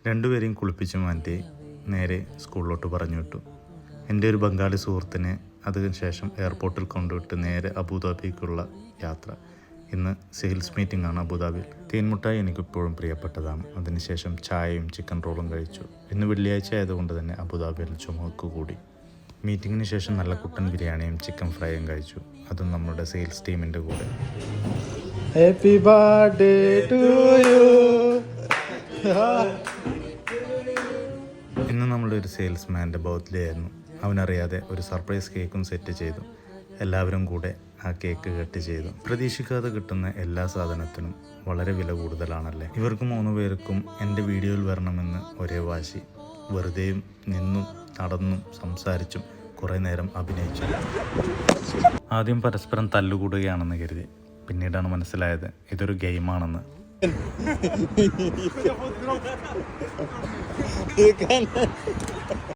രണ്ടുപേരെയും കുളിപ്പിച്ച് മാറ്റി നേരെ സ്കൂളിലോട്ട് പറഞ്ഞു വിട്ടു. എൻ്റെ ഒരു ബംഗാളി സുഹൃത്തിനെ അതിനുശേഷം എയർപോർട്ടിൽ കൊണ്ടുവിട്ട് നേരെ അബുദാബിക്കുള്ള യാത്ര. ഇന്ന് സെയിൽസ് മീറ്റിംഗ് ആണ് അബുദാബിയിൽ. തേൻമുട്ടായി എനിക്കിപ്പോഴും പ്രിയപ്പെട്ടതാണ്. അതിനുശേഷം ചായയും ചിക്കൻ റോളും കഴിച്ചു. ഇന്ന് വെള്ളിയാഴ്ച ആയതുകൊണ്ട് തന്നെ അബുദാബിയിൽ ചുമക്ക് കൂടി. മീറ്റിങ്ങിന് ശേഷം നല്ല കുട്ടൻ ബിരിയാണിയും ചിക്കൻ ഫ്രൈയും കഴിച്ചു. അതും നമ്മുടെ സെയിൽസ് ടീമിൻ്റെ കൂടെ. Happy birthday to you. ഇന്ന് നമ്മുടെ ഒരു സെയിൽസ്മാൻ്റെ ബർത്ത്ഡേ ആയിരുന്നു. അവനറിയാതെ ഒരു സർപ്രൈസ് കേക്കും സെറ്റ് ചെയ്തു. എല്ലാവരും കൂടെ ആ കേക്ക് കട്ട് ചെയ്തു. പ്രതീക്ഷിക്കാതെ കിട്ടുന്ന എല്ലാ സാധനത്തിനും വളരെ വില കൂടുതലാണല്ലേ. ഇവർക്ക് 3 പേർക്കും എൻ്റെ വീഡിയോയിൽ വരണമെന്ന് ഒരേ വാശി. വെറുതെയും നിന്നും നടന്നും സംസാരിച്ചും കുറേ നേരം അഭിനയിച്ചു. ആദ്യം പരസ്പരം തല്ലുകൂടുകയാണെന്ന് കരുതി. പിന്നീടാണ് മനസ്സിലായത് ഇതൊരു ഗെയിമാണെന്ന്.